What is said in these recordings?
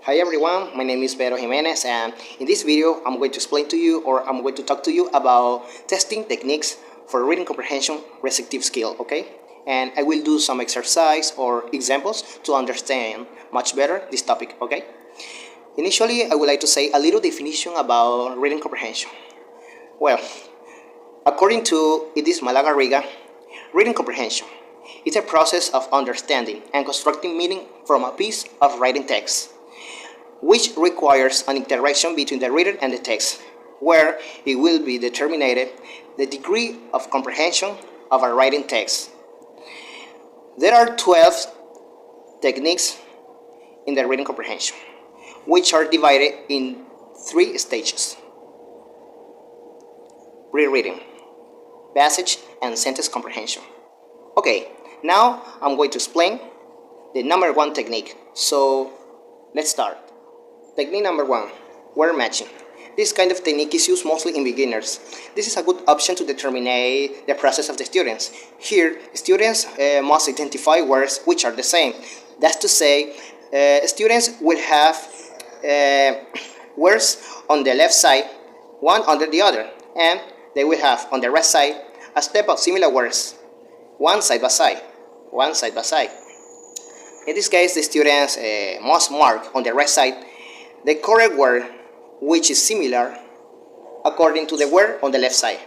Hi everyone, my name is Pedro Jimenez, and in this video I'm going to explain to you, or I'm going to talk to you about testing techniques for reading comprehension receptive skill, okay? And I will do some exercise or examples to understand much better this topic, okay? Initially, I would like to say a little definition about reading comprehension. Well, according to Edith Malaga-Riga, reading comprehension is a process of understanding and constructing meaning from a piece of writing text, which requires an interaction between the reader and the text, where it will be determined the degree of comprehension of a writing text. There are 12 techniques in the reading comprehension, which are divided in 3 stages: rereading, passage, and sentence comprehension. Okay, now I'm going to explain the number 1 technique. So let's start. Technique number 1, word matching. This kind of technique is used mostly in beginners. This is a good option to determine the process of the students. Here, students must identify words which are the same. That's to say, students will have words on the left side, one under the other, and they will have on the right side a step of similar words, one side by side, one side by side. In this case, the students must mark on the right side the correct word which is similar according to the word on the left side.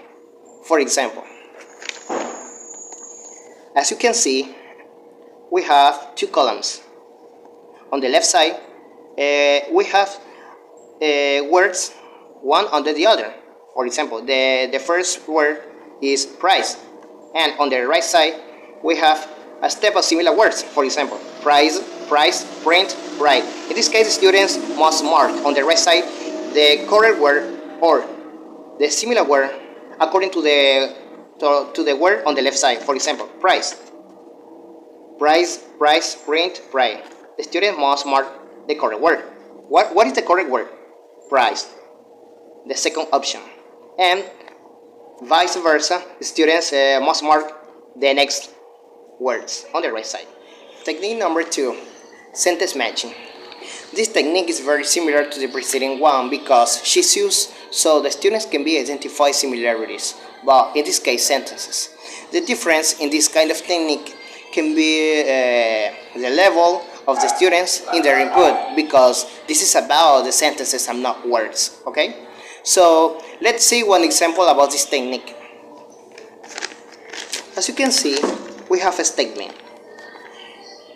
For example, as you can see, we have 2 columns. On the left side, we have words one under the other. For example, the first word is price, and on the right side, we have a step of similar words. For example, price, print, write. In this case, students must mark on the right side the correct word or the similar word according to the word on the left side. For example, price, print, write. The student must mark the correct word. What is the correct word? Price, the second option. And vice versa, the students must mark the next words on the right side. Technique number 2, sentence matching. This technique is very similar to the preceding one because she's used so the students can be identify similarities, but in this case sentences. The difference in this kind of technique can be the level of the students in their input, because this is about the sentences and not words, okay? So let's see one example about this technique. As you can see, we have a statement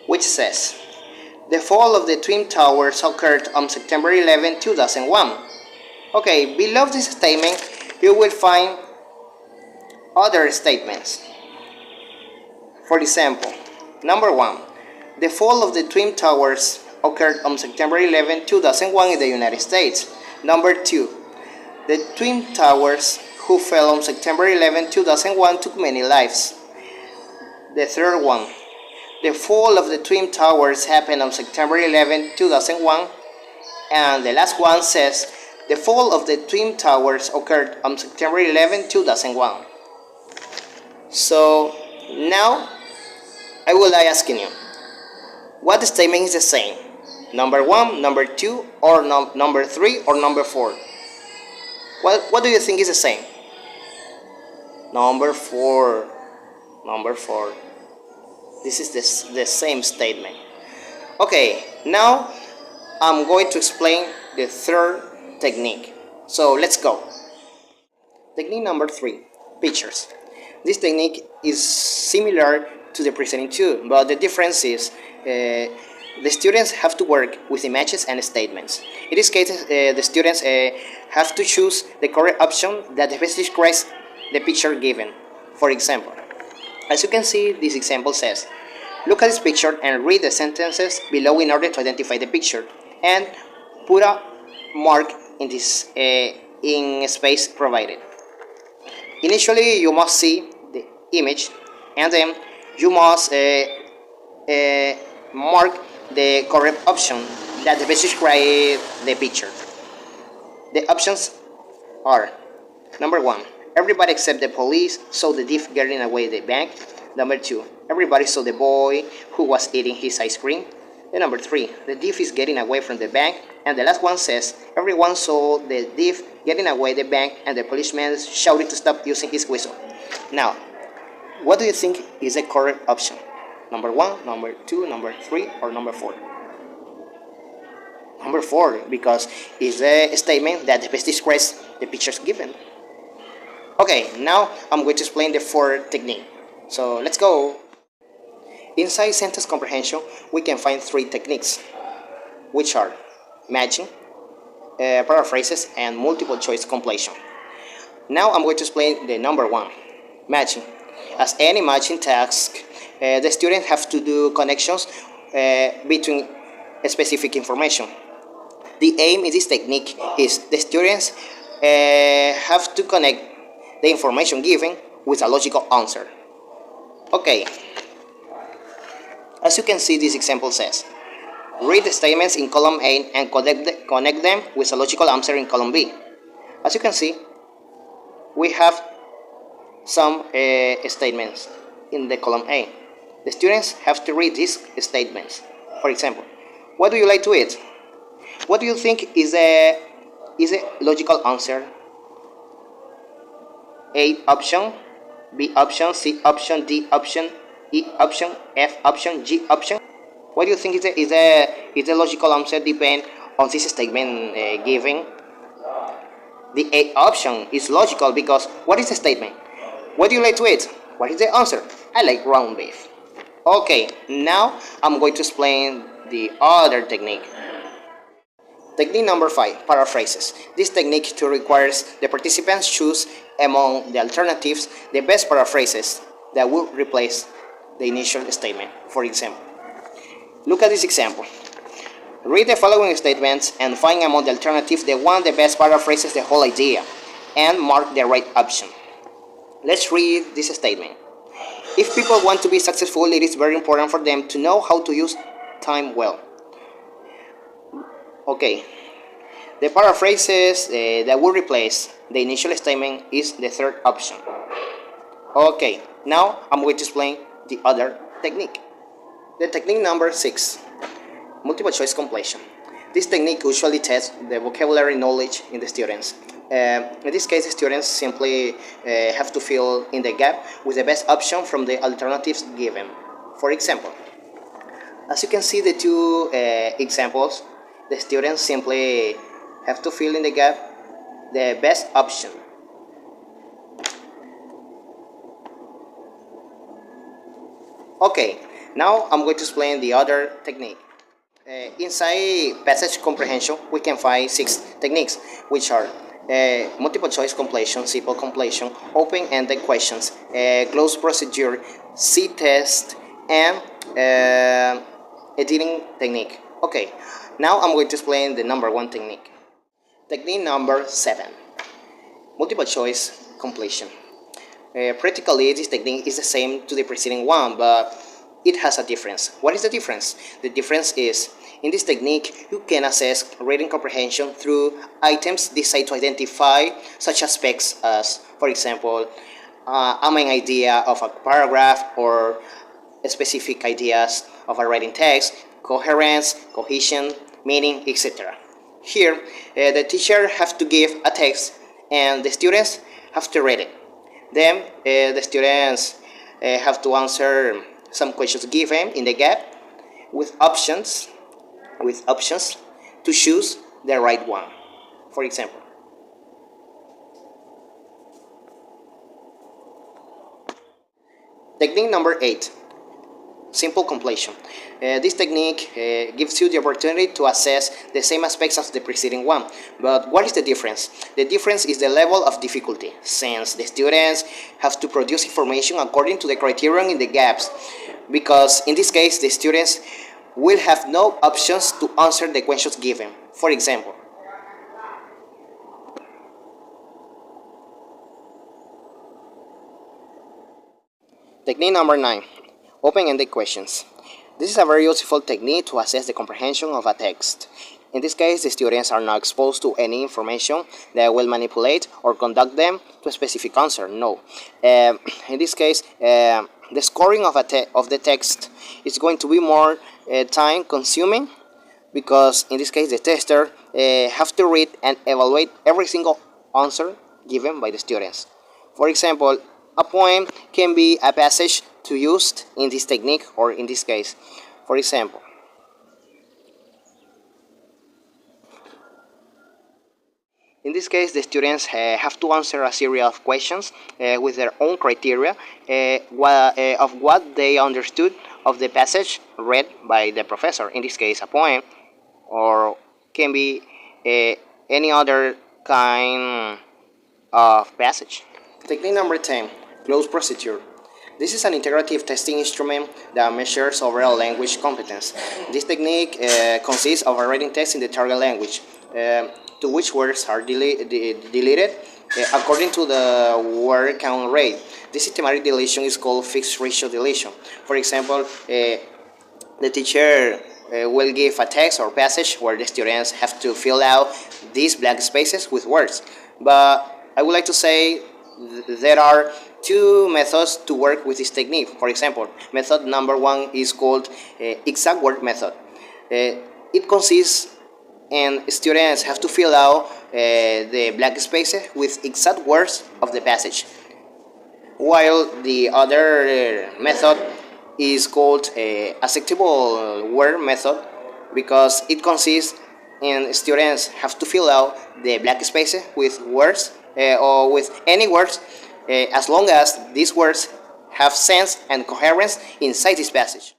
which says, the fall of the Twin Towers occurred on September 11, 2001. Okay, below this statement, you will find other statements. For example, number 1, the fall of the Twin Towers occurred on September 11, 2001 in the United States. Number 2, the Twin Towers who fell on September 11, 2001 took many lives. The third one, the fall of the Twin Towers happened on September 11, 2001. And the last one says, the fall of the Twin Towers occurred on September 11, 2001. So now I will be asking you, what statement is the same? Number 1, number 2, or number 3, or number 4? What do you think is the same? Number 4. Number 4. This is the same statement. Okay, now I'm going to explain the third technique. So let's go. Technique number 3, pictures. This technique is similar to the preceding 2, but the difference is the students have to work with images and statements. In this case, the students have to choose the correct option that best describes the picture given. For example, as you can see, this example says, look at this picture and read the sentences below in order to identify the picture, and put a mark in this in space provided. Initially, you must see the image, and then you must mark the correct option that best describes the picture. The options are: number 1, everybody except the police saw the thief getting away the bank. Number 2, everybody saw the boy who was eating his ice cream. The number 3, the thief is getting away from the bank. And the last one says, everyone saw the thief getting away the bank and the policeman shouted to stop using his whistle. Now, what do you think is the correct option? Number 1, number 2, number 3, or number 4? Number 4, because it's a statement that best describes the pictures given. Okay, now I'm going to explain the 4th technique. So let's go. Inside sentence comprehension, we can find 3 techniques, which are matching, paraphrases, and multiple choice completion. Now I'm going to explain the number 1, matching. As any matching task, the student has to do connections between specific information. The aim in this technique is the students have to connect the information given with a logical answer. Okay, as you can see, this example says, read the statements in column A and connect them with a logical answer in column B. As you can see, we have some statements in the column A. The students have to read these statements. For example, what do you like to eat? What do you think is a logical answer? A option, B option, C option, D option, E option, F option, G option. What do you think is a logical answer depend on this statement given? The A option is logical because what is the statement? What do you like to eat? What is the answer? I like ground beef. Okay, now I'm going to explain the other technique. Technique number 5, paraphrases. This technique requires the participants choose among the alternatives the best paraphrases that will replace the initial statement. For example, look at this example. Read the following statements and find among the alternatives the one that best paraphrases the whole idea and mark the right option. Let's read this statement. If people want to be successful, it is very important for them to know how to use time well. Okay, the paraphrases that will replace the initial statement is the 3rd option. Okay, now I'm going to explain the other technique. The technique number 6, multiple choice completion. This technique usually tests the vocabulary knowledge in the students. In this case, the students simply have to fill in the gap with the best option from the alternatives given. For example, as you can see the 2 examples, the students simply have to fill in the gap the best option. Okay, now I'm going to explain the other technique. Inside passage comprehension, we can find 6 techniques, which are multiple choice completion, simple completion, open-ended questions, closed procedure, C-test, and editing technique. Okay, now I'm going to explain the number 1 technique. Technique number 7, multiple choice completion. Practically, this technique is the same to the preceding one, but it has a difference. What is the difference? The difference is, in this technique, you can assess reading comprehension through items designed to identify such aspects as, for example, a main idea of a paragraph or specific ideas of a writing text, coherence, cohesion, meaning, etc. Here, the teacher has to give a text and the students have to read it. Then, the students have to answer some questions given in the gap with options to choose the right one. For example, technique number 8, simple completion. This technique gives you the opportunity to assess the same aspects as the preceding one. But what is the difference? The difference is the level of difficulty, since the students have to produce information according to the criterion in the gaps, because in this case the students will have no options to answer the questions given. For example, technique number 9, open-ended questions. This is a very useful technique to assess the comprehension of a text. In this case, the students are not exposed to any information that will manipulate or conduct them to a specific answer. No. In this case, the scoring of the text is going to be more time consuming, because in this case the tester have to read and evaluate every single answer given by the students. For example, a poem can be a passage to use in this technique or in this case. For example, in this case, the students have to answer a series of questions with their own criteria of what they understood of the passage read by the professor. In this case, a poem, or can be any other kind of passage. Technique number 10, closed procedure. This is an integrative testing instrument that measures overall language competence. This technique consists of a reading test in the target language, to which words are deleted according to the word count rate. This systematic deletion is called fixed ratio deletion. For example, the teacher will give a text or passage where the students have to fill out these blank spaces with words. But I would like to say there are two methods to work with this technique. For example, method number 1 is called exact word method. It consists and students have to fill out the blank spaces with exact words of the passage, while the other method is called acceptable word method, because it consists in students have to fill out the blank spaces with words or with any words as long as these words have sense and coherence inside this passage.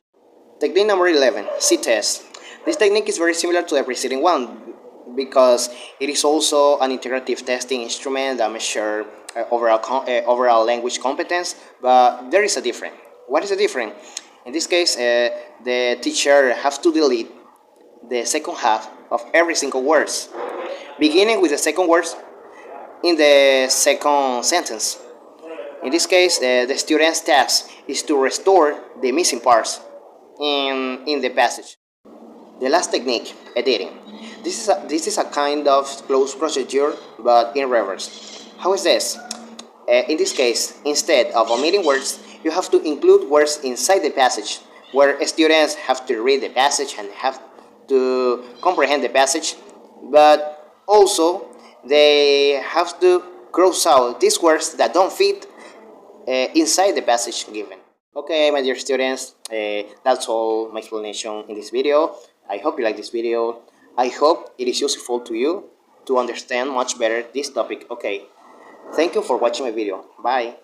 Technique number 11, C-test. This technique is very similar to the preceding one because it is also an integrative testing instrument that measures overall language competence, but there is a difference. What is the difference? In this case, the teacher has to delete the second half of every single word, beginning with the second word in the second sentence. In this case, the student's task is to restore the missing parts in the passage. The last technique, editing. This is a kind of closed procedure, but in reverse. How is this? In this case, instead of omitting words, you have to include words inside the passage, where students have to read the passage and have to comprehend the passage, but also they have to cross out these words that don't fit inside the passage given. Okay, my dear students, that's all my explanation in this video. I hope you like this video. I hope it is useful to you to understand much better this topic. Okay, thank you for watching my video. Bye.